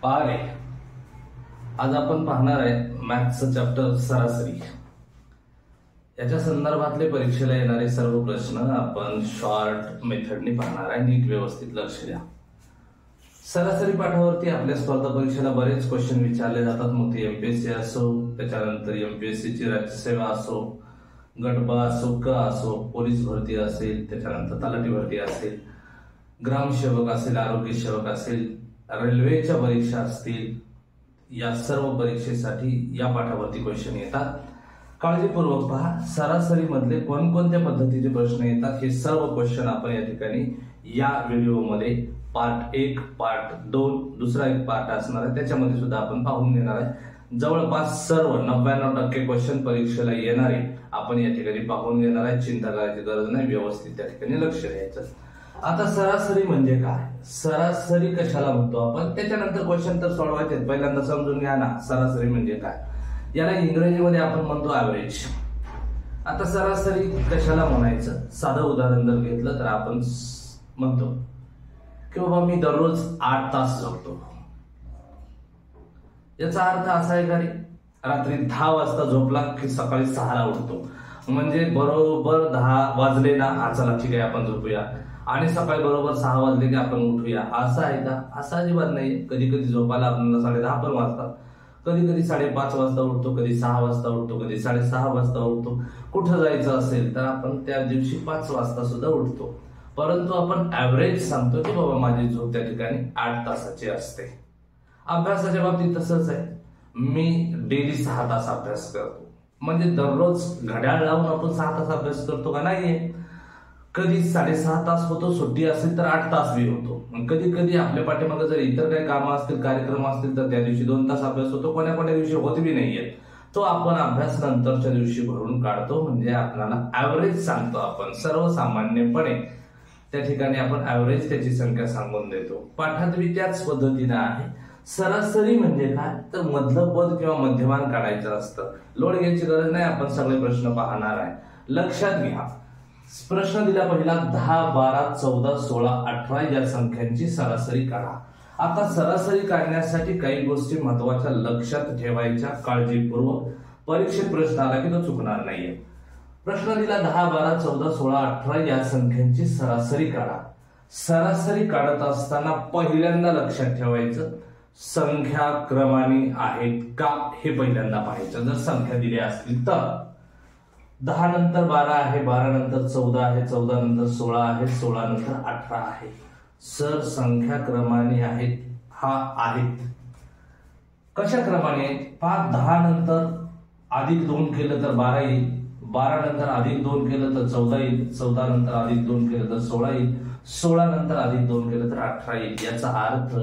पाहणे आज आपण पाहणार आहे मॅथ्सचं चॅप्टर सरासरी। याच्या संदर्भातले परीक्षेला येणारे सर्व प्रश्न आपण शॉर्ट मेथडने पाहणार आहे। नीट व्यवस्थित लक्ष द्या। सरासरी पाठावरती आपल्या स्पर्धा परीक्षेला बरेच क्वेश्चन विचारले जातात। मग ते एमपीएससी असो, त्याच्यानंतर एमपीएससी ची राज्यसेवा असो, गटबा असो, क असो, पोलीस भरती असेल, त्याच्यानंतर तलाठी भरती असेल, ग्रामसेवक असेल, आरोग्य सेवक असेल, रेल्वेच्या परीक्षा असतील, या सर्व परीक्षेसाठी या पाठावरती क्वेश्चन येतात। काळजीपूर्वक पहा। सरासरी मधले कोणकोणत्या पद्धतीचे प्रश्न येतात हे सर्व क्वेश्चन आपण या ठिकाणी या व्हिडिओमध्ये पार्ट 1, पार्ट 2 दुसरा एक पार्ट असणार आहे, त्याच्यामध्ये सुद्धा आपण पाहून घेणार आहे। जवळपास सर्व 99% क्वेश्चन परीक्षेला येणारे आपण या ठिकाणी पाहून घेणार आहे। चिंता करायची गरज नाही, व्यवस्थित त्या ठिकाणी लक्ष द्यायचं। आता सरासरी म्हणजे काय, सरासरी कशाला म्हणतो आपण, त्याच्यानंतर क्वेश्चन तर सोडवायचे। पहिल्यांदा समजून घ्या ना सरासरी म्हणजे काय। याला इंग्रजीमध्ये आपण म्हणतो ऍव्हरेज। आता सरासरी कशाला म्हणायचं, साधं उदाहरण जर घेतलं तर आपण म्हणतो की बाबा मी दररोज 8 तास झोपतो। याचा अर्थ असा आहे का रे, रात्री 10 वाजता झोपला की सकाळी 6 ला उठतो, म्हणजे बरोबर 10 वाजले ना, चला ठीक आहे आपण झोपूया, आणि सकाळी बरोबर 6 वाजले की आपण उठूया, असं आहे का? असं अजिबात नाही। कधी कधी झोपायला आपल्याला 10:30 पण वाजतात, कधी कधी 5:30 वाजता उठतो, कधी 6 वाजता उठतो, कधी 6:30 वाजता उठतो। कुठं जायचं असेल तर आपण त्या दिवशी 5 वाजता सुद्धा उठतो, परंतु आपण ऍव्हरेज सांगतो की बाबा माझी झोप त्या ठिकाणी 8 तासाची असते। अभ्यासाच्या बाबतीत तसंच आहे। मी डेली 6 तास अभ्यास करतो, म्हणजे दररोज घड्याळ लावून आपण 6 तास अभ्यास करतो का? नाहीये। कधी 6.5 तास होतो, सुट्टी असेल तर 8 तास बी होतो। कधी कधी आपल्या पाठीमागे जर इतर काही कामं असतील, कार्यक्रम असतील तर त्या दिवशी 2 तास अभ्यास होतो, कोण्या दिवशी होत बी नाहीये। तो आपण अभ्यास नंतरच्या दिवशी भरून काढतो, म्हणजे आपल्याला ऍव्हरेज सांगतो आपण। सर्वसामान्यपणे त्या ठिकाणी आपण ऍव्हरेज त्याची संख्या सांगून देतो। पाठात बी त्याच पद्धतीने आहे। सरासरी म्हणजे काय तर मधलं पद किंवा मध्यमान काढायचं असतं। लोड घ्यायची गरज नाही, आपण सगळे प्रश्न पाहणार आहे। लक्षात घ्या, प्रश्न दिला पहिला 10, 12, 14, 16, 18 या संख्यांची सरासरी काढा। आता सरासरी काढण्यासाठी काही गोष्टी महत्वाच्या लक्षात ठेवायच्या काळजीपूर्वक। परीक्षेत प्रश्न आला की तो चुकणार नाहीये। प्रश्न दिला 10, 12, 14, 16, 18 या संख्यांची सरासरी काढा। सरासरी काढत असताना पहिल्यांदा लक्षात ठेवायचं संख्या क्रमाने आहेत का हे पहिल्यांदा पाहायचं। जर संख्या दिल्या असतील तर 10 नंतर 12 आहे, 12 नंतर 14 आहे, 14 नंतर 16 आहे, 16 नंतर 18 आहे। सर संख्या क्रमाने आहेत, हा आहेत। कशा क्रमाने? 10 नंतर अधिक 2 केलं तर 12 येईल, 12 नंतर अधिक 2 केलं तर 14 येईल, 14 नंतर अधिक 2 केलं तर 16 येईल, 16 नंतर अधिक 2 केलं तर 18 येईल। याचा अर्थ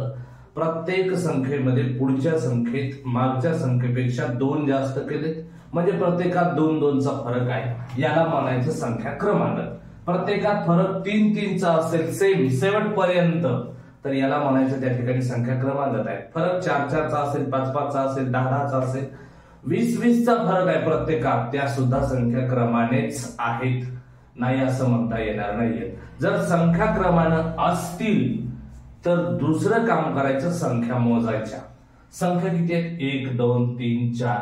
प्रत्येक संख्येमध्ये पुढच्या संख्येत मागच्या संख्येपेक्षा 2 जास्त केले, म्हणजे प्रत्येकात 2-2चा फरक आहे। याला म्हणायचं संख्या क्रमांक। प्रत्येकात फरक 3-3चा असेल सेम शेवटपर्यंत, तर याला म्हणायचं त्या ठिकाणी संख्या क्रमांक आहे। फरक 4-4चा असेल, 5-5चा असेल, 10-10चा असेल, 20-20चा फरक आहे प्रत्येकात, त्या सुद्धा संख्या क्रमानेच आहेत, नाही असं म्हणता येणार नाहीये। जर संख्या क्रमानं असतील तर दुसरं काम करायचं, संख्या मोजायच्या। संख्या किती आहेत? 1, 2, 3, 4,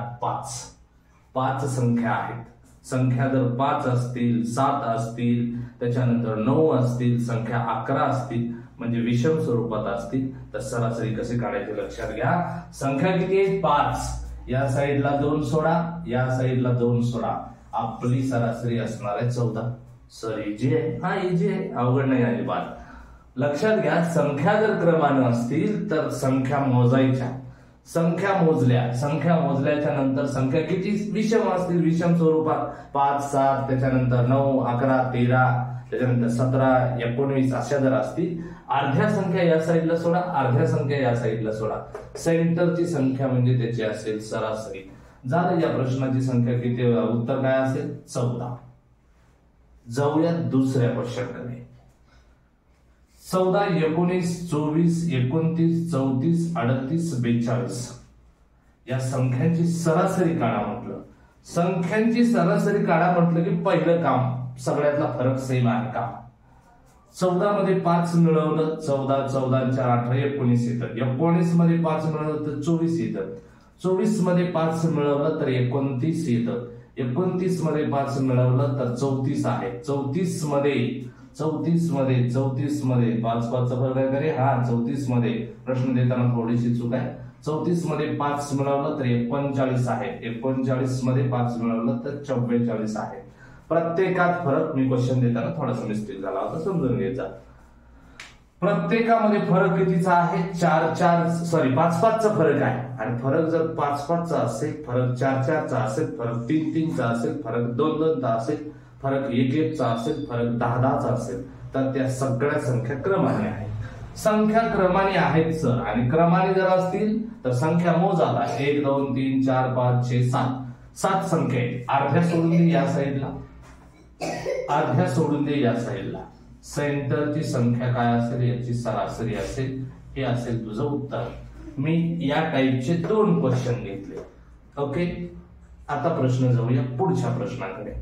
5 संख्या आहेत। संख्या जर 5 असतील, 7 असतील, त्याच्यानंतर 9 असतील, संख्या 11 असतील, म्हणजे विषम स्वरूपात असतील, तर सरासरी कसे काढायचे लक्षात घ्या। संख्या किती आहेत? 5, या साईडला 2 सोडा, या साईडला 2 सोडा, आपली सरासरी असणार आहे 14। सर इजी आहे? हा इजी आहे, अवघड नाही अजिबात। लक्षात घ्या, संख्या जर क्रमानं असतील तर संख्या मोजायच्या। संख्या मोजल्याच्या नंतर संख्या किती विषम असतील, विषम स्वरूपात 5, 7, त्याच्यानंतर 9, 11, 13, त्याच्यानंतर 17, 19 अशा जर असतील, अर्ध्या संख्या या साईडला सोडा, अर्ध्या संख्या या साईडला सोडा, सेंटरची संख्या म्हणजे त्याची असेल सरासरी। झालं, या प्रश्नाची संख्या किती, उत्तर काय असेल? 14। जाऊया दुसऱ्या क्वेश्चनकडे। 14, 19, 24, 29, 34, 38, 42 या संख्यांची सरासरी काढा म्हटलं। संख्यांची सरासरी काढा म्हटलं की पहिलं काम सगळ्यातला फरक सेम आहे का? 14 मध्ये 5 मिळवलं 14 14 4 18 19 येतं. 19 मध्ये 5 मिळवलं तर 24 येतं. 24 मध्ये 5 मिळवलं तर 29 येतं. 29 मध्ये 5 मिळवलं तर 34 आहे. 34 मध्ये 5 5 चा फरक आहे का रे? हा, 34 मध्ये प्रश्न देताना थोडीशी चूक आहे. 34 मध्ये 5 मिळवलं तर 39 आहे. 39 मध्ये 5 मिळवलं तर 44 आहे. प्रत्येकात फरक, मी क्वेश्चन देताना थोडासा मिस्टेक झाला होता, समजून घ्यायचा. प्रत्येकामध्ये फरक कितीचा आहे? 5 5 चा फरक आहे. आणि फरक जर 5 5 चा असेल, फरक 4 4 चा असेल, फरक 3 3 चा असेल, फरक 2 2 चा असेल, फरक 1 1 चा असेल, फरक 10 10 चा असेल, तर त्या सगळ्या संख्या क्रमाने आहेत. संख्या क्रमाने आहेत सर, आणि क्रमाने जर असतील तर संख्या मोज आता 1 2 3 4 5 6 7 7 संख्या आहेत. अर्ध्या सोडून दे या साईडला, अर्ध्या सोडून दे या साईडला. सेंटरची संख्या काय असेल याची सरासरी असेल. हे असेल तुझं उत्तर. मी या टाईपचे 2 क्वेश्चन घेतले. ओके, आता प्रश्न जाऊया पुढच्या प्रश्नाकडे.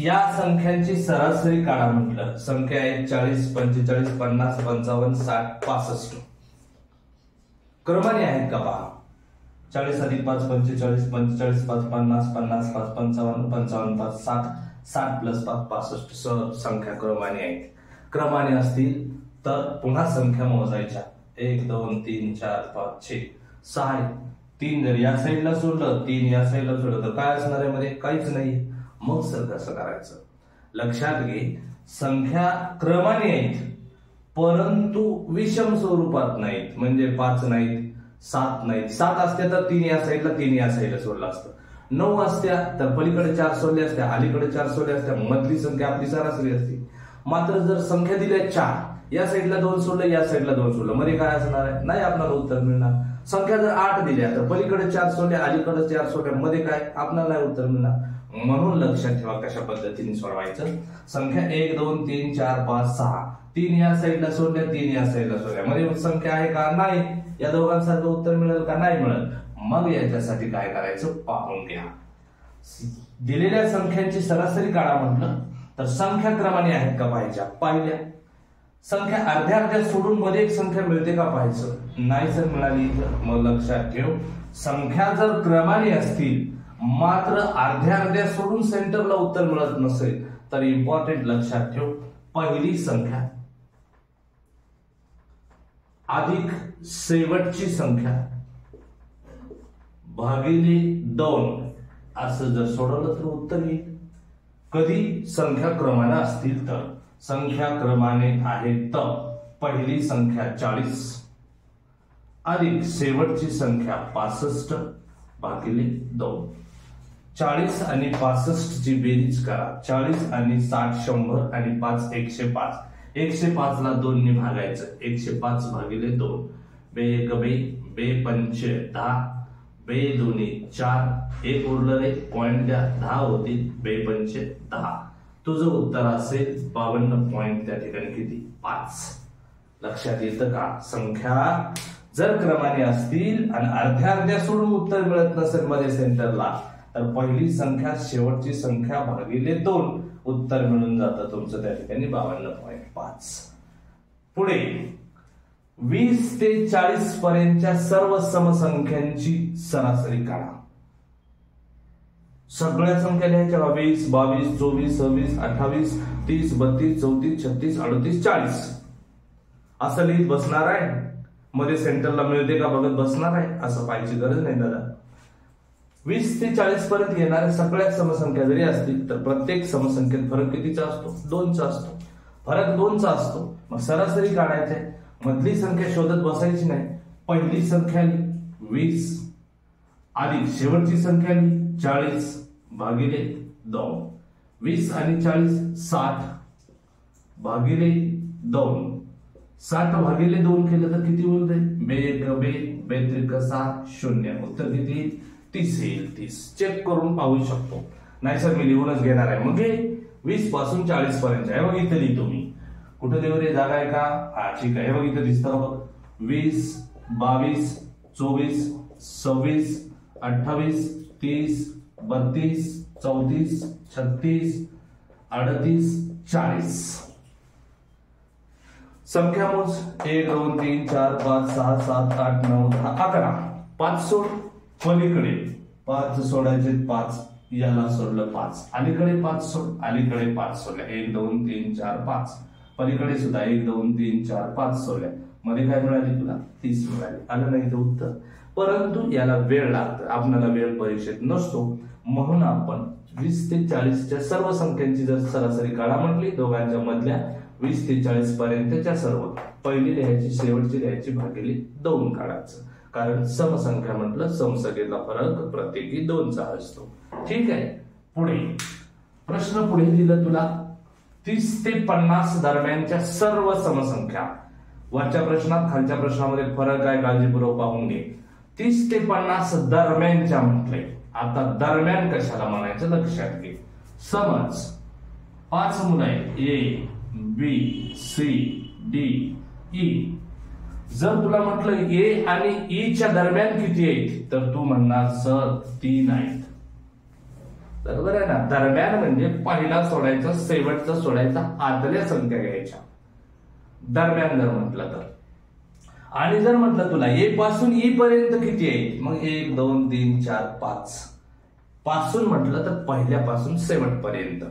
या संख्यांची सरासरी काढा म्हटलं. संख्या आहे 40 45 50 55 60 65. क्रमाने आहेत का पहा. 40 अधिक 5 45 45 5 50 50 5 55 55 5 60 60 प्लस 5 65. संख्या क्रमाने आहेत. क्रमाने असतील तर पुन्हा संख्या मोजायच्या. 1 2 3 4 5 6 6. 3 जर या साईडला सोडलं, 3 या साईडला सोडलं तर काय असणार आहे मध्ये? काहीच नाही. मग सर कसं करायचं? लक्षात घे, संख्या क्रमाने आहेत परंतु विषम स्वरूपात नाहीत. म्हणजे 5 नाहीत, 7 नाहीत. 7 असत्या तर 3 या साईडला 3 या साईडला सोडलं असतं. 9 असत्या तर पलीकडे 4 सोडले असत्या, अलीकडे 4 सोडले असत्या, मधली संख्या आपली सरासरी असते. मात्र जर संख्या दिल्या 4, या साईडला 2 सोडलं, या साईडला 2 सोडलं, मध्ये काय असणार आहे? नाही आपल्याला उत्तर मिळणार. संख्या जर 8 दिल्या तर पलीकडे 4 सोडले, अलीकडे 4 सोडले, मध्ये काय? आपल्याला नाही उत्तर मिळणार. म्हणून लक्षात ठेवा कशा पद्धतीने सोडवायचं. संख्या 1 2 3 4 5 6. 3 या साईडला सोडल्या, 3 या साईडला सोडल्या, मध्ये संख्या आहे का? नाही. या दोघांसारखं उत्तर मिळेल का? नाही मिळेल. मग याच्यासाठी काय करायचं पाहून घ्या. दिलेल्या संख्यांची सरासरी काढा म्हटलं तर संख्या क्रमाने आहेत का पाहायच्या. पाहिल्या. संख्या अर्ध्या अर्ध्या सोडून मध्ये एक संख्या मिळते का पाहायचं. नाही जर मिळाली तर मग लक्षात ठेव, संख्या जर क्रमाने असतील मात्र अर्ध्या अर्ध्या सोडून सेंटरला उत्तर मिळत नसेल तर इम्पॉर्टंट लक्षात ठेव, पहिली संख्या अधिक शेवटची संख्या भागिले 2 असं जर सोडवलं तर उत्तर येईल. कधी? संख्या क्रमाने असतील तर. संख्या क्रमाने आहेत तर पहिली संख्या 40 अधिक शेवटची संख्या 65 भागिले 2. 40 आणि 65 ची बेरीज करा. 40 आणि 60 100 आणि 5 105. 105 ला 2 ने भागायचं. 105 भागिले 2. बे 1 बे, बे 5 10, बे 2 4, 1 उरलं रे, पॉइंट द्या, 10 होतील. बे 5 10. तुझं उत्तर असेल 52 पॉइंट. त्या ठिकाणी किती? 5. लक्षात येतं का? संख्या जर क्रमाने असतील आणि अर्ध्या अर्ध्या सोडून उत्तर मिळत नसेल मध्ये सेंटरला तर पहिली संख्या शेवटची संख्या भागिले 2 उत्तर मिळून जातं तुमचं त्या ठिकाणी 52.5. पुढे 20 ते 40 पर्यंतच्या सर्व समसंख्यांची सरासरी काढा. सगळ्या संख्या लिहायच्या. 20 22 24 26 28 30 32 34 36 38 40 असं लिहित बसणार आहे. मध्ये सेंटरला मिळते का बघत बसणार आहे असं पाहायची गरज नाही दादा. 20 ते 40 पर्यंत येणाऱ्या सगळ्या समसंख्या जरी असतील तर प्रत्येक समसंख्येत फरक कितीचा असतो? 2चा असतो. फरक 2चा असतो. मग सरासरी काढायची आहे. मधली संख्या शोधत बसायची नाही. पहिली संख्या 20 अधिक शेवटची संख्या 40 भागिले 2. 20 आणि 40 60 भागिले 2. 60 भागिले 2 केलं तर किती होईल रे? बे 1 बे, बे 3 6 0. उत्तर किती? 30 येईल. 30 चेक करून पाहू शकतो. नाही सर मी लिहूनच घेणार आहे. मग 20 पासून 40 पर्यंत आहे बघ, इथं लिहितो मी. कुठे देऊ रे? जागा आहे का? हा ठीक आहे. बघ इथं दिसतं बघ. 20 22 24 26 28 30 32 34 36 38 40. संख्या मोज 1 2 3 4 5 6 7 8 9 10 11. 5 सोड, पलीकडे 5 सोडायचे 5, याला सोडलं 5, अलीकडे 5 सोड, अलीकडे 5 सोडले. 1 2 3 4 5. पलीकडे सुद्धा 1 2 3 4 5 सोडले. मध्ये काय मिळाली तुला? 30 मिळाली. आलं नाही ते उत्तर. परंतु याला वेळ लागतो, आपल्याला वेळ परीक्षेत नसतो, म्हणून आपण 20 ते 40च्या सर्व संख्यांची जर सरासरी काढा म्हटली, दोघांच्या मधल्या 20 ते 40 पर्यंतच्या सर्व पहिली लिहायची, शेवटची लिहायची, भागिले 2 काढायचं. कारण समसंख्या म्हटलं समसंख्येतला फरक प्रत्येकी 2चा असतो. ठीक आहे. पुढे प्रश्न पुढे दिलं तुला 30 ते 50 दरम्यानच्या सर्व समसंख्या. वरच्या प्रश्नात खालच्या प्रश्नामध्ये फरक आहे, काळजीपूर्वक पाहून घे. 30 ते 50 दरम्यानच्या म्हटले. आता दरम्यान कशाला म्हणायचं लक्षात घे. समज 5 मुलं आहेत, A B C D E. जर तुला म्हटलं ए आणि ई च्या दरम्यान किती आहेत, तर तू म्हणणार सर 3 आहेत. बरोबर आहे ना. दरम्यान म्हणजे पहिला सोडायचा, शेवटचा सोडायचा, आतल्या संख्या घ्यायच्या दरम्यान जर म्हटलं तर. आणि जर म्हटलं तुला ए पासून ई पर्यंत किती आहेत, मग 1 2 3 4 5. पासून म्हटलं तर पहिल्यापासून शेवटपर्यंत.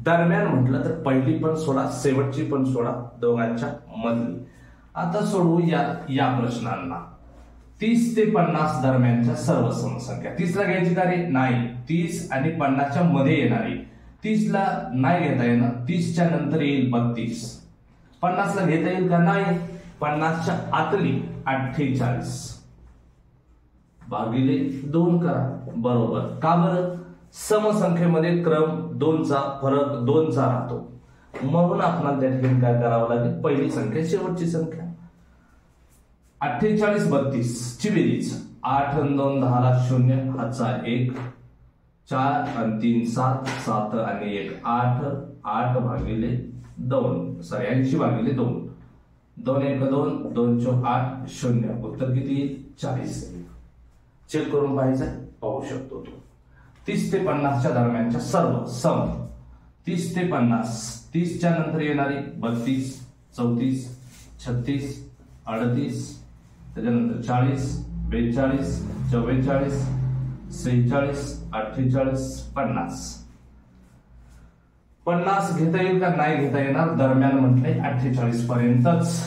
दरम्यान म्हटलं तर पहिली पण सोडा, शेवटची पण सोडा, दोघांच्या मधली. आता सोडवू या प्रश्नांना. 30 ते 50 दरम्यानच्या सर्व समसंख्या. 30 ला घ्यायची का रे? नाही. 30 आणि 50च्या मध्ये येणारी. 30 ला नाही घेता येणार, 30 च्या नंतर येईल 32. 50 ला घेता येईल का? नाही. 50च्या आतली 48 भागिले 2 करा. बरोबर. का बरं? समसंख्येमध्ये क्रम 2चा, फरक 2चा राहतो, म्हणून आपल्याला त्या ठिकाणी काय करावं लागेल, पहिली संख्या शेवटची संख्या. 48 32 ची बेरीज. 8 आणि 2 10 0, हातचा 1, 4 आणि 3 7, 7 आणि 1 8, 8 भागिले 2, सॉरी 80 भागिले 2, 2 1 2, 2 4 8 0. उत्तर किती येईल? 40. चेक करून पाहायचं, पाहू शकतो तू. 30 ते 50च्या दरम्यानच्या सर्व सम. 30 ते 50, 30 च्या नंतर येणारी 32 34 36 38, त्याच्यानंतर 40 42 44 46 48 50. 50 घेता येईल का? नाही घेता येणार. दरम्यान म्हटले 48 पर्यंतच.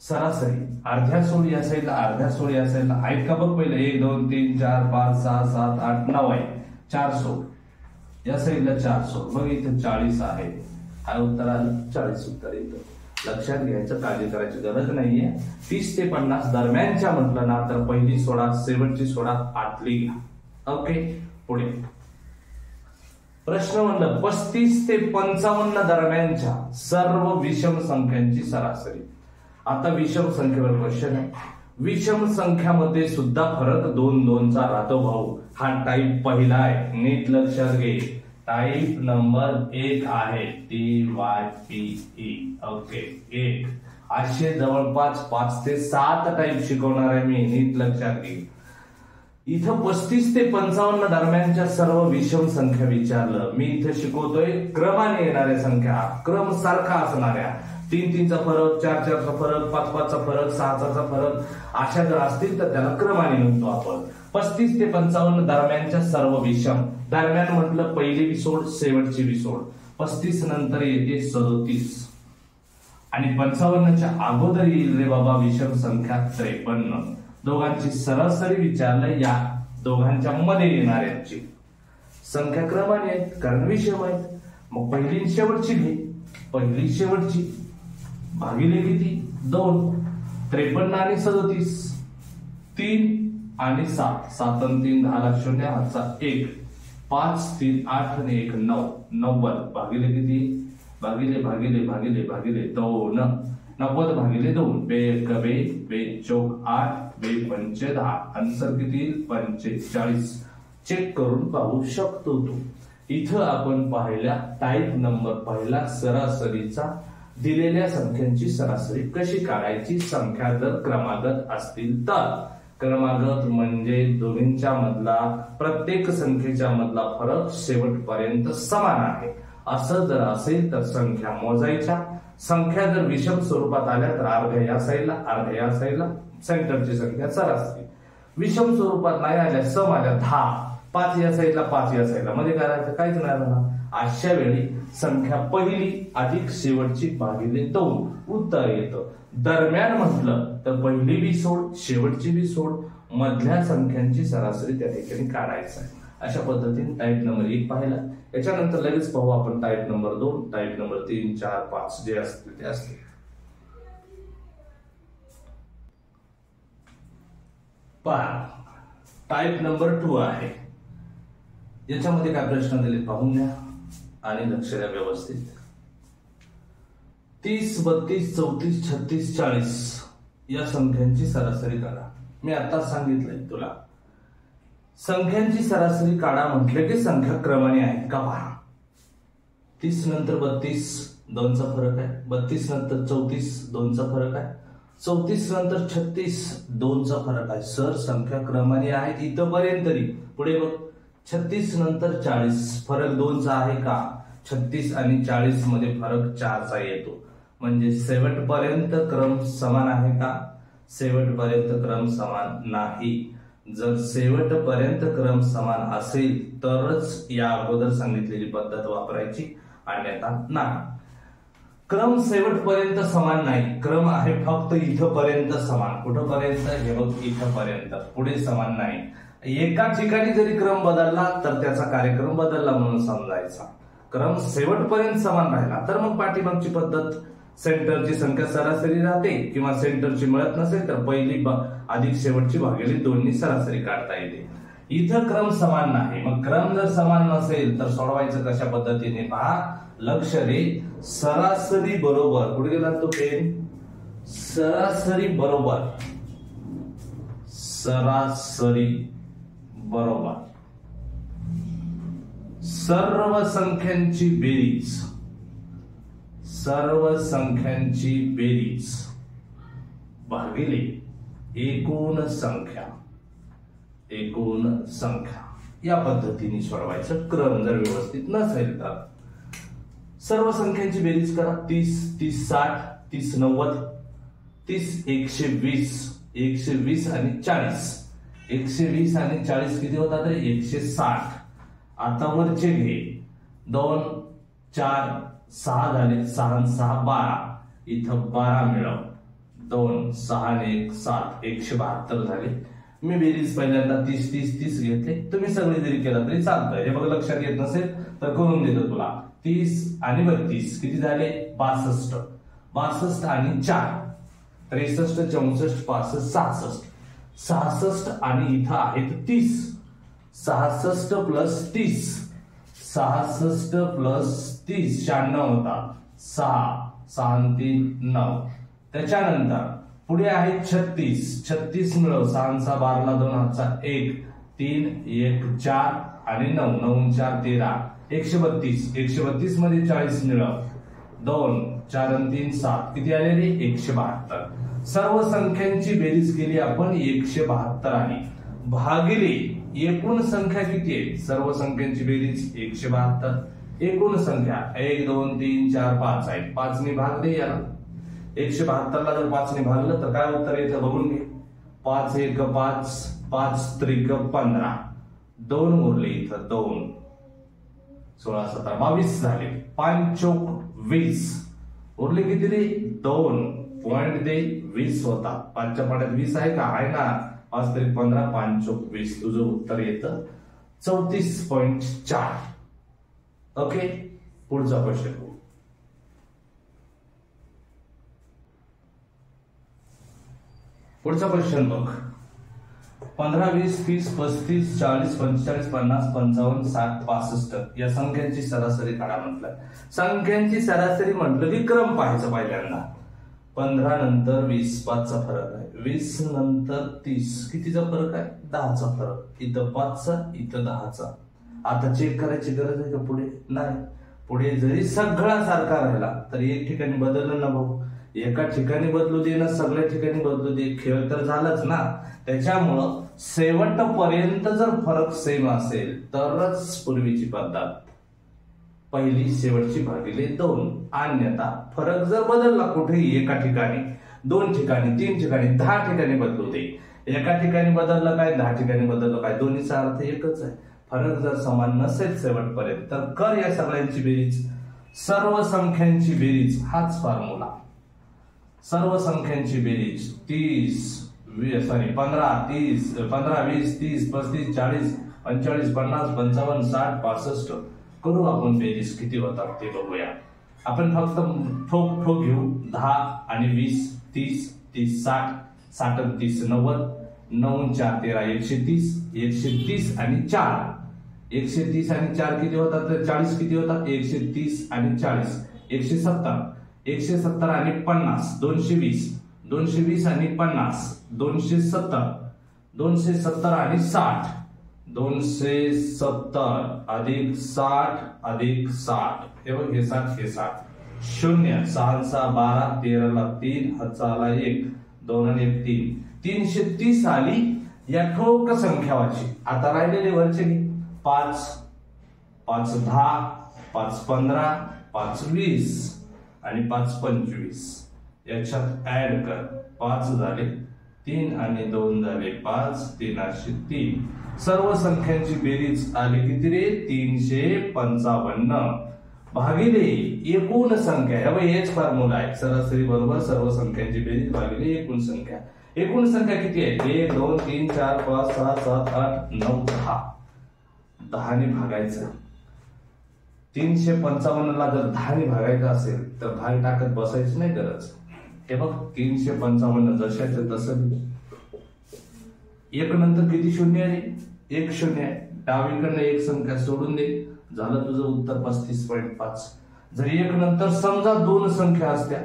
सरासरी अर्ध्या सोड या साईडला, अर्ध्या सोड या साईडला आहेत का बघ पहिले. 1 2 3 4 5 6 7 8 9 आहे. 4 सोड या साईडला, 4 सोड बघ इथे 40 आहे. काय उत्तर आलं? 40 उत्तर येतं. लक्षात घ्यायचं, काळजी करायची गरज नाहीये. 30 ते 50 दरम्यानच्या म्हटलं ना तर पहिली सोडा, शेवटची सोडा, आतली घ्या. ओके. पुढे प्रश्न म्हणलं 35 ते 55 दरम्यानच्या सर्व विषम संख्यांची सरासरी. आता विषम संख्येवर क्वेश्चन आहे. विषम संख्यामध्ये सुद्धा फरक 2 2चा राहतो भाऊ. हा टाईप पहिला आहे, नीट लक्षात घे. टाईप नंबर 1 आहे TYPE. ओके. 1 असे जवळपास 5 ते 7 टाईप शिकवणार आहे मी, नीट लक्षात घे. इथं 35 ते 55 दरम्यानच्या सर्व विषम संख्या विचारलं. मी इथं शिकवतोय क्रमाने येणाऱ्या संख्या, क्रम सारखा असणाऱ्या. 3 3चा फरक, 4 4चा फरक, 5 5चा फरक, 6 6चा फरक, अशा जर असतील तर त्याला क्रमाने म्हणतो आपण. 35 ते 55 दरम्यानच्या सर्व विषम. दरम्यान म्हटलं पहिली विसोड, शेवटची विसोड. 35 नंतर येते 37 आणि 55च्या अगोदर येईल रे बाबा विषम संख्या 53. दोघांची सरासरी विचारलं, या दोघांच्या मध्ये येणाऱ्यांची संख्या क्रमाने आहेत, कारण विषम आहेत. मग पहिली शेवटची घे. पहिली शेवटची भागिले किती? 2. 53 आणि 37, 3 आणि 7, 7 आणि 3 10 0, हातचा 1, 5 3 8 आणि 1 9, 90 भागिले किती? भागिले भागिले भागिले भागिले 2, 90 भागिले 2, बे 1 बे, बे 4 8, बे 5 10, आन्सर किती? 45. चेक करून पाहू शकतो तू. इथं आपण पाहिल्या टाईप नंबर पहिला सरासरीचा, दिलेल्या संख्यांची सरासरी कशी काढायची. संख्या जर क्रमागत असतील तर. क्रमागत म्हणजे दोन्हींच्या मधला, प्रत्येक संख्येच्या मधला फरक शेवटपर्यंत समान आहे असं जर असेल तर संख्या मोजायच्या. संख्या जर विषम स्वरूपात आल्या तर अर्ध्या या साईडला अर्ध्या या साईडला, सेंटरची संख्या सरासरी. विषम स्वरूपात नाही आल्या, सम आल्या 10, 5 या साईडला 5 या साईडला, मध्ये करायचं काहीच नाही झालं. अशा वेळी संख्या पहिली अधिक शेवटची भागिले 2 उत्तर येतं. दरम्यान म्हटलं तर पहिली बी सोड, शेवटची बी सोड, मधल्या संख्यांची सरासरी त्या ठिकाणी काढायचं आहे. अशा पद्धतीने टाईप नंबर 1 पाहिला. याच्यानंतर लगेच पाहू आपण टाईप नंबर 2, टाईप नंबर 3, 4, 5 जे असतील ते असतील. टाईप नंबर 2 आहे. याच्यामध्ये काय प्रश्न दिले पाहून घ्या आणि लक्ष द्या व्यवस्थित. 30, 32, 34, 36, 40 या संख्यांची सरासरी काढा. मी आता सांगितलंय तुला, संख्यांची सरासरी काढा म्हटलं की संख्या क्रमाने आहेत का पहा. 30 नंतर 32 2चा फरक आहे, 32 नंतर 34 2चा फरक आहे, 34 नंतर 36 2चा फरक आहे. सर संख्या क्रमाने आहेत इथपर्यंत तरी. पुढे बघ, 36 नंतर 40 फरक 2चा आहे का. 36 आणि 40 मध्ये फरक 4चा येतो. म्हणजे शेवटपर्यंत क्रम समान आहे का. शेवटपर्यंत क्रम समान नाही. जर शेवटपर्यंत क्रम समान असेल तरच या अगोदर सांगितलेली पद्धत वापरायची, अन्यथा नाही. क्रम शेवटपर्यंत समान नाही, क्रम आहे फक्त इथपर्यंत समान. कुठपर्यंत, हे बघ इथपर्यंत, पुढे समान नाही. एका ठिकाणी जरी क्रम बदलला तर त्याचा कार्यक्रम बदलला म्हणून समजायचा. क्रम शेवटपर्यंत समान राहिला तर मग पाठीमागची पद्धत सेंटरची संख्या सरासरी राहते, किंवा सेंटरची मिळत नसेल तर पहिली अधिक शेवटची भागिले 2 नी सरासरी काढता येते. इथं क्रम समान नाही. मग क्रम जर समान नसेल तर सोडवायचं कशा पद्धतीने पहा, लक्ष दे. सरासरी बरोबर, कुठे गेला तो पेन, सरासरी बरोबर, सरासरी बरोबर सर्व संख्यांची बेरीज, सर्व संख्यांची बेरीज भागिले एकूण संख्या, एकूण संख्या या पद्धतीने सोडवायचं. क्रम जर व्यवस्थित नसेल तर सर्व संख्यांची बेरीज करा. 30, 30, 60, 30, 90, 30, 120, 120 आणि 40, 120 आणि 40 किती होतात रे, 160. आता वरचे घे, 2, 4, 6 झाले, 6 6 12, इथं 12 मिळव, 2, 6 1 7, 172 झाले. मी बेरीज पहिल्यांदा 30 30 30 घेतले. तुम्ही सगळे जरी केलं तरी चालतंय. हे बघ लक्षात येत नसेल तर करून देतो तुला. 30 आणि 32 किती झाले, 62, 62 आणि 4 63, 64, 65, 66, 66 आणि इथं आहेत 30, 66 प्लस 30, 66 प्लस 30 96 होता, 6 6 3 9. त्याच्यानंतर पुढे आहे 36, 36 मिळव, 6 6 12 2 हातचा 1 3 1 4 आणि 9 9 4 13, 132, 132 मध्ये 40 मिळव, 2 4 आणि 3 7 किती आले रे, 172. सर्व संख्यांची बेरीज केली आपण 172 आणि भागिले एकूण संख्या किती आहे, सर्व संख्यांची बेरीज 172. एकूण संख्या 1 2 3 4 5 आहे, 5 ने भाग दे याला. 172 ला जर 5 ने भागलं तर काय उत्तर येतं बघून घे. 5 1 5, 5 3 15, 2 उरले इथं 2, 16 17 22 झाले, 5 चौक 20 उरले किती रे, 2 पॉइंट दे 20 होता. 5 च्या पाड्यात 20 आहे का, आहे ना. 5 3 15, 5 चौक 20, तुझं उत्तर येतं 34.4. ओके, पुढचा क्वेश्चन. पुढचा क्वेश्चन बघ. 15 20 30 35 40 45 50 55 60 65 या संख्यांची सरासरी काढा म्हटलं. संख्यांची सरासरी म्हटलं की क्रम पाहायचं पहिल्यांदा. 15 नंतर 20 5 चा फरक आहे, 20 नंतर 30 कितीचा फरक आहे, 10 चा फरक. इथं 5 चा इथं 10 चा. आता चेक करायची गरज आहे का पुढे, नाही. पुढे जरी सगळा सारखा राहिला तरी एक ठिकाणी बदललं ना भाऊ, एका ठिकाणी बदलू दे ना सगळ्या ठिकाणी बदलू दे, खेळ तर झालाच ना. त्याच्यामुळं शेवटपर्यंत जर फरक सेम असेल तरच पूर्वीची पद्धत. पहिली शेवटची भागिले 2. अन्यथा फरक जर बदलला कुठेही एका ठिकाणी, 2 ठिकाणी, 3 ठिकाणी, 10 ठिकाणी बदलू दे, एका ठिकाणी बदललं काय, 10 ठिकाणी बदललं काय, दोन्हीचा अर्थ एकच आहे. फरक जर समान नसेल शेवटपर्यंत तर कर या सगळ्यांची बेरीज, सर्व संख्यांची बेरीज. हाच फॉर्म्युला. सर्व संख्यांची बेरीज 15, 20, 30, 35, 40, 45, 50, 55, 60, 65 करू आपण बेरीज. किती होतात ते बघूया. आपण फक्त ठोक घेऊ. 10 आणि 20, 30, 30, 60, 60 आणि 30, 90, 9 4 13, 130, 130 आणि 4, 130 आणि 4 किती होतात तर 40 किती होतात, 130 आणि 40, 170, 170 आणि 50, 220, 220 आणि 50, 270, 270 आणि 60, 270 अधिक 60 अधिक 60, हे बघ हे 60 हे 60, 0, 6 6 12, 13 ला 3, 7 ला 1, 2 आणि 1 3, 330 आली या ठोक संख्यावाची. आता राहिलेले वरचे 5, 5 10, 5 15, 5 20 आणि 5 25 याच्यात ऍड कर. 5 झाले, 3 आणि 2 झाले 5, 3 आणि 3. सर्व संख्यांची बेरीज आली किती रे, 355 भागिले एकूण संख्या. हेच फॉर्म्युला आहे. सरासरी बरोबर सर्व संख्यांची बेरीज भागिले एकूण संख्या. एकूण संख्या किती आहे, 1 2 3 4 5 6 7 8 9 10. 10 ने भागायचं. 355 ला जर 10 ने भागायचं असेल तर भाग टाकत बसायची नाही गरज. हे बघ 355 जशाचे तसं. 1 नंतर किती शून्य आहे, 1 शून्य आहे. डावीकडनं एक संख्या सोडून दे, झालं तुझं उत्तर 35.5. जर 1 नंतर समजा 2 संख्या असत्या,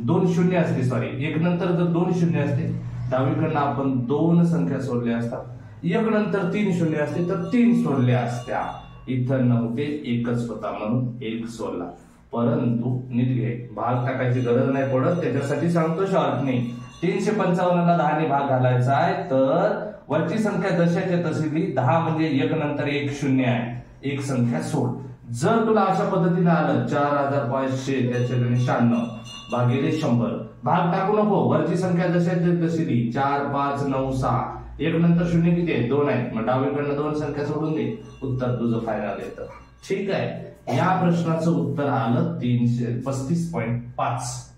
2 शून्य असते, सॉरी 1 नंतर जर 2 शून्य असते, डावीकडनं आपण 2 संख्या सोडल्या असतात. 1 नंतर 3 शून्य असते तर 3 सोडल्या असत्या. इथं नव्हते, एकच होता म्हणून 1 सोडला. परंतु नीट घे, भाग टाकायची गरज नाही पडत, त्याच्यासाठी सांगतो शॉर्ट नाही. 355 ला 10 ने भाग घालायचा आहे तर वरची संख्या जशाच्या तशी 10 म्हणजे 1 नंतर 1 शून्य आहे, एक संख्या सोड. जर तुला अशा पद्धतीने आलं 4500 त्याच्या 96 भागिले 100, भाग टाकू नको, वरची संख्या जशाची तशी 4 5 9 6, 1 नंतर शून्य किती आहे, 2 आहे, मग डावीकडनं 2 संख्या सोडून दे, उत्तर तुझं फायनल येतं. ठीक आहे. या प्रश्नाचं उत्तर आलं 335.5.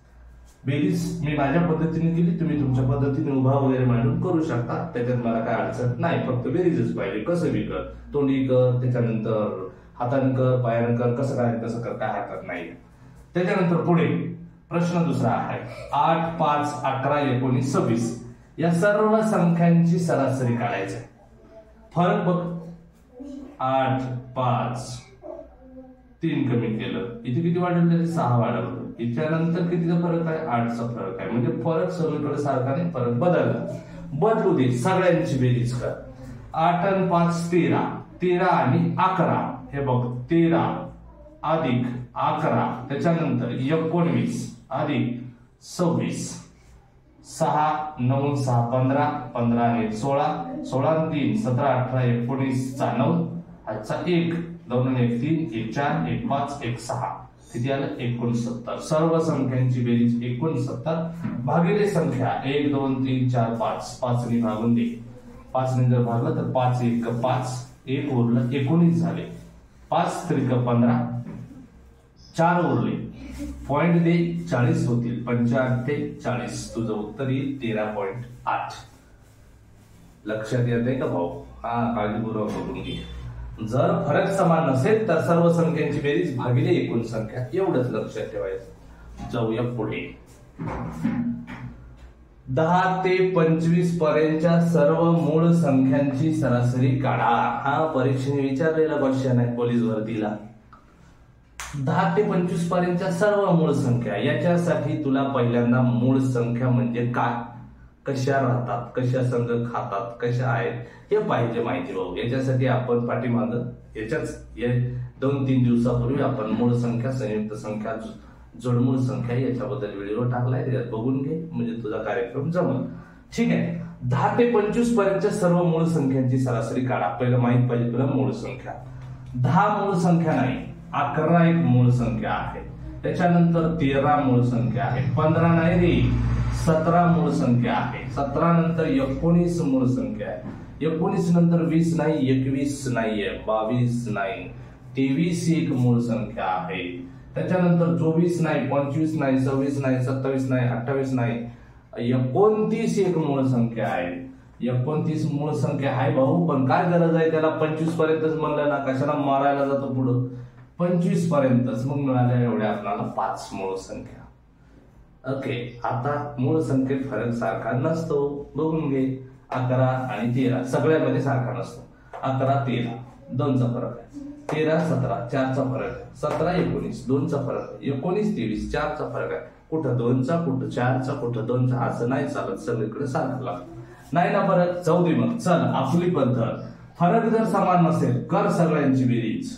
बेरीज मी माझ्या पद्धतीने केली, तुम्ही तुमच्या पद्धतीने उभा वगैरे मांडून करू शकता, त्याच्यात मला काय अडचण नाही. फक्त बेरीजच पाहिजे. कसं बी कर, तोंडी कर, त्याच्यानंतर हाताने कर, पायाने कर, कसं कर, काय हरकत नाही. त्याच्यानंतर पुढे प्रश्न दुसरा आहे. 8 5 11 19 26 या सर्व संख्यांची सरासरी काढायची. फरक बघ, 8 5 3 कमी केलं, इथे किती वाढवलं, 6 वाढवलं. याच्यानंतर कितीचा फरक आहे, 8चा फरक आहे. म्हणजे फरक सगळीकडे सारखा नाही, फरक बदलला. बदलू दे, सगळ्यांची बेरीज कर. 8 आणि 5 13, 13 आणि 11, हे बघ 13 अधिक 11, त्याच्यानंतर 19 अधिक 26, 6 9 6 15, 15 आणि 16, 16 आणि 3 17 18 19 चा 9, आजचा 1 2 आणि 1 3 1 4 1 5 1 6, किती आलं 69. सर्व संख्यांची बेरीज 69 भागिले संख्या 1 2 3 4 5, 5 ने भागून दे. 5 ने जर भागलं तर 5 1 5, 1 उरलं 19 झाले. 5 3 15, 4 उरले, पॉइंट दे, 40 होतील. 45 40, तुझं उत्तर येईल 13.8. लक्षात येते का भाऊ? हा, काळजीपूर्वक बघून घे. जर फरक समान नसेल तर सर्व संख्यांची बेरीज भागिले एकूण संख्या, एवढंच लक्षात ठेवायचं. जाऊया पुढे. 10 ते 25 पर्यंतच्या सर्व मूळ संख्यांची सरासरी काढा. हा परीक्षेने विचारलेला क्वेश्चन आहे पोलीस भरतीला. 10 ते 25 पर्यंतच्या सर्व मूळ संख्या, याच्यासाठी तुला पहिल्यांदा मूळ संख्या म्हणजे काय, कशा राहतात, कशा संघ खातात, कशा आहेत हे पाहिजे माहिती भाऊ. याच्यासाठी आपण पाठीमागं याच्याच 2-3 दिवसापूर्वी आपण मूळ संख्या, संयुक्त संख्या, जोडमूळ संख्या याच्याबद्दल व्हिडिओ टाकलाय, त्याच्यात बघून घे म्हणजे तुझा कार्यक्रम जमल. ठीक आहे. 10 ते 25 पर्यंतच्या सर्व मूळ संख्यांची सरासरी काढा. पहिलं माहित पाहिजे तुला मूळ संख्या. 10 मूळ संख्या नाही, 11 एक मूळ संख्या आहे, त्याच्यानंतर 13 मूळ संख्या आहे, 15 नाही रे 17 मूळ संख्या आहे, 17 नंतर 19 मूळ संख्या आहे, 19 नंतर 20 नाही, 21 नाहीये, 22 नाही, 23 एक मूळ संख्या आहे, त्याच्यानंतर 24 नाही, 25 नाही, 26 नाही, 27 नाही, 28 नाही, 29 एक मूळ संख्या आहे, 29 मूळ संख्या आहे भाऊ, पण काय गरज आहे त्याला 25 पर्यंतच म्हणलं ना, कशाला मारायला जातो पुढं, 25 पर्यंतच, मग मिळाल्या एवढ्या आपल्याला 5 मूळ संख्या. ओके, आता मूळ संख्येत फरक सारखा नसतो, बघून घे. 11 आणि 13 सगळ्यामध्ये सारखा नसतो. 11 13 2चा फरक आहे, 13 17 4चा फरक आहे, 17 19 2चा फरक आहे, 19 23 4चा फरक आहे. कुठं 2चा, कुठं 4चा, कुठं 2चा, असं नाही चालत, सगळीकडे सारखं लागतं. नाही ना फरक, जाऊ दे मग. चल आपली पद्धत, फरक जर समान नसेल कर सगळ्यांची बेरीज.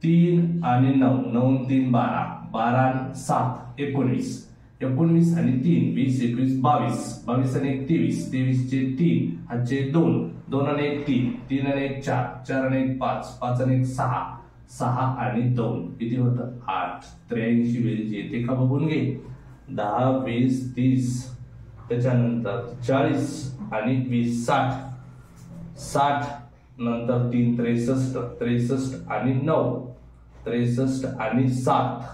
3 आणि 9 9 3 12 12 7 19 19 आणि 3 20 21 22 22 आणि 1 23 23 चे 3 हाचे 2 2 आणि 1 3 3 आणि 1 4 4 आणि 1 5 5 आणि 1 6 6 आणि 2 किती होतं 8. 83 बेरीज येते का बघून घे. 10 20 30 त्याच्यानंतर 40 आणि 20 60 60 नंतर 3 63 63 आणि 9 63 आणि 7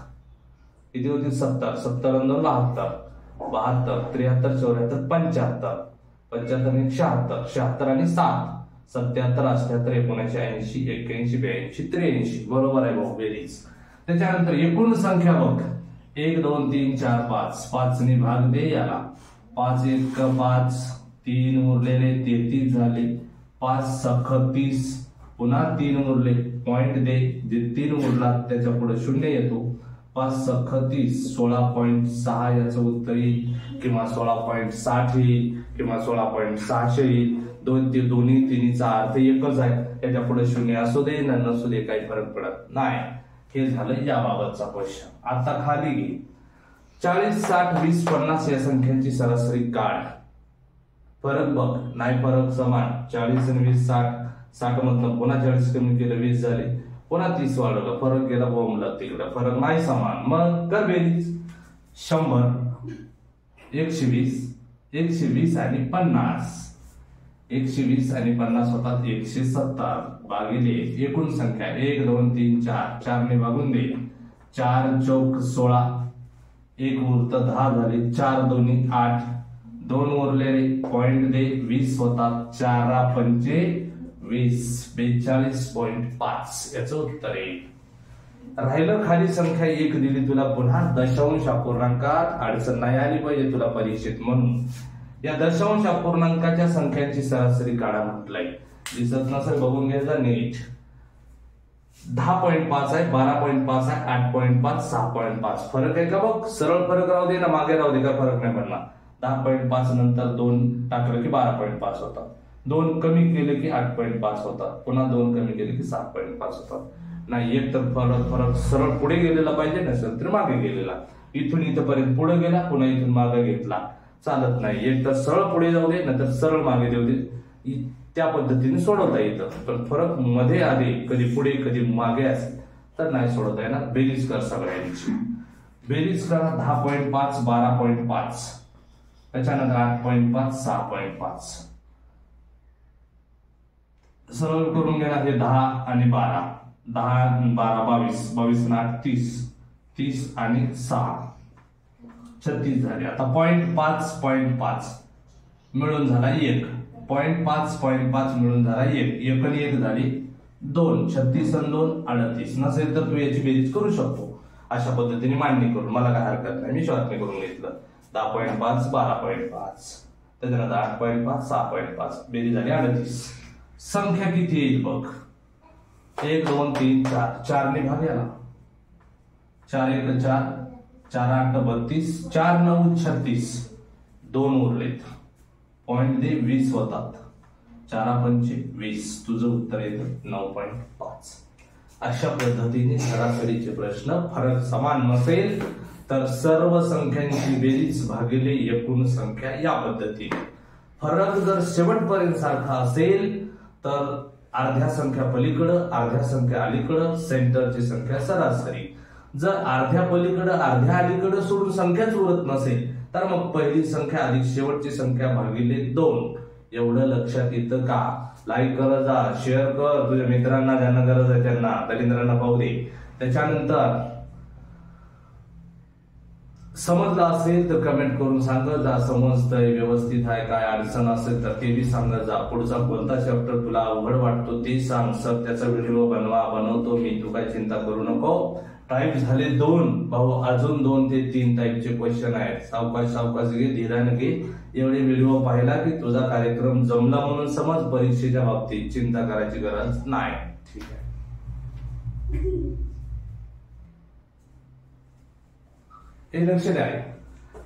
किती होती 70 70 आणि 2 72 72 73 74 75 75 आणि 76 76 आणि 7 77 78 79 80 81 82 83 बरोबर आहे भाऊ बेरीज. त्याच्यानंतर एकूण संख्या बघ 1 2 3 4 5 5 ने भाग दे याला 5 1 5 3 उरलेले 33 झाले 5 सख 30 पुन्हा 3 उरले पॉइंट दे जे 3 उरला त्याच्या पुढे 0 येतो 5 सख 30 16.6 याचं उत्तर येईल किंवा 16.60 येईल किंवा 16.600 येईल. दोन्ही तिन्हीचा अर्थ एकच आहे त्याच्या पुढे 0 असू दे ना नसू दे काही फरक पडत नाही. हे झालं याबाबतचा क्वेश्चन. आता खाली घे 40 60 20 50 या संख्यांची सरासरी काढ. फरक बघ नाही फरक समान 40 आणि 20 60 60 मधनं पुन्हा 40 कमी केलं 20 झाले पुन्हा 30 वाढवलं फरक गेला बोंबला तिकडे फरक नाही समान. मग कर बेरीज 100 120 120 आणि 50 120 आणि 50 होतात 170 भागिले एकूण संख्या 1 2 3 4 4 ने भागून दे 4 चौक 16 1 उरत 10 झाले 4 दोन्ही 8 2 उरलेले पॉइंट दे 20 होतात 4 पंचे 20 42.5 याचं उत्तर आहे. राहिलं खाली संख्या 1 दिली तुला पुन्हा दशांश अपूर्णांकात अडचण नाही आली पाहिजे तुला परीक्षेत म्हणून या दशांश अपूर्णांकाच्या संख्यांची सरासरी काढा म्हटलंय. दिसत नसेल बघून घ्यायचा नीट. 10.5 आहे 12.5 आहे 8.5 6.5 फरक आहे का बघ. सरळ फरक राहू दे ना मागे राहू दे का फरक नाही पडणार. 10.5 नंतर 2 टाकलं की 12.5 होतात 2 कमी केले की 8.5 होतात पुन्हा 2 कमी केले की 7.5 होतात. नाही एक तर फरक सरळ पुढे गेलेला पाहिजे नसेल तर मागे गेलेला. इथून इथपर्यंत पुढे गेला पुन्हा इथून मागे घेतला चालत नाही. एक तर सरळ पुढे जाऊ दे नंतर सरळ मागे देऊ दे त्या पद्धतीने सोडवता येतं. पण फरक मध्ये आले कधी पुढे कधी मागे असेल तर नाही सोडवता येणार. बेरीज कर सगळ्यांची बेरीज करा 10.5 12.5 त्याच्यानंतर 8.5 6.5 सरळ करून घेणार हे 10 आणि 12 10 12 22 22 आणि 8 30 30 आणि 6 36 झाले. आता 0.5 मिळून झाला 1 0.5 मिळून झाला 1 1 आणि 1 झाली 2 36 आणि 2 38 नसेल तर तू याची बेरीज करू शकतो अशा पद्धतीने मांडणी करून मला काय हरकत नाही. मी शॉर्टने करून घेतलं 10.5 12.5 त्याच्यानंतर 8.5 6.5 बेरीज झाली 38. संख्या किती येईल बघ 1 2 3 4 4 ने भाग याला 4 1 4 4 8 32 4 9 36 2 उरलेत पॉइंट दे 20 होतात 4 पंचे 20 तुझं उत्तर येतं 9.5. अशा पद्धतीने सरासरीचे प्रश्न फरक समान नसेल तर सर्व संख्यांची बेरीज भागिले एकूण संख्या या पद्धतीने. फरक जर शेवटपर्यंत सारखा असेल तर अर्ध्या संख्या पलीकडं, अर्ध्या संख्या अलीकडं, सेंटरची संख्या सरासरी. जर अर्ध्या पलीकडं अर्ध्या अलीकडं सोडून संख्याच उरत नसेल तर मग पहिली संख्या अधिक शेवटची संख्या भागिले 2. एवढं लक्षात येतं का? लाईक कर जा, शेअर कर तुझ्या मित्रांना, ज्यांना गरज आहे त्यांना, दलिंद्रांना पाहू दे. त्याच्यानंतर समजलं असेल तर कमेंट करून सांगत जा, समजतंय, व्यवस्थित आहे, काय अडचण असेल तर ते बी सांगत जा. पुढचा कोणता चॅप्टर तुला अवघड वाटतो ते सांग, सर त्याचा व्हिडिओ बनवतो मी, तू काय चिंता करू नको. टाईप झाले 2 भाऊ, अजून 2 ते 3 टाईपचे क्वेश्चन आहेत. सावकाश सावकाश घे, धीराने घे. एवढे व्हिडिओ पाहिला की तुझा कार्यक्रम जमला म्हणून समज. परीक्षेच्या बाबतीत चिंता करायची गरज नाही. ठीक आहे. हे लक्ष द्या,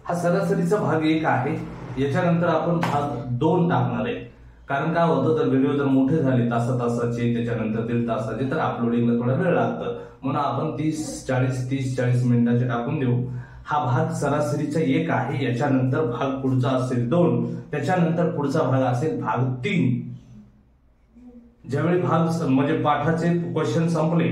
हा सरासरीचा भाग 1 आहे. याच्यानंतर आपण भाग 2 टाकणार आहे. कारण काय होतं, जर व्हिडिओ जर मोठे झाले तासाचे, त्याच्यानंतर 1.5 तासाचे, तर अपलोडिंगला थोडा वेळ लागतं. म्हणून आपण 30-40 मिनिटाचे टाकून देऊ. हा भाग सरासरीचा 1 आहे. याच्यानंतर भाग पुढचा असेल 2, त्याच्यानंतर पुढचा भाग असेल भाग 3. ज्यावेळी भाग म्हणजे पाठाचे क्वेश्चन संपले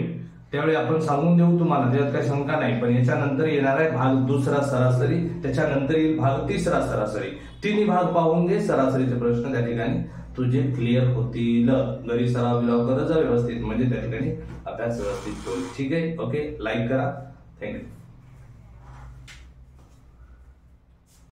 त्यावेळी आपण सांगून देऊ तुम्हाला, त्यात काही शंका नाही. पण याच्यानंतर येणार आहे भाग 2 सरासरी, त्याच्यानंतर येईल भाग 3 सरासरी. तिन्ही भाग पाहून घे. सरासरीचे प्रश्न त्या ठिकाणी तुझे क्लिअर होतील. घरी सराव करत जा व्यवस्थित, म्हणजे त्या ठिकाणी अभ्यास व्यवस्थित होईल. ठीक आहे. ओके, लाईक करा. थँक्यू.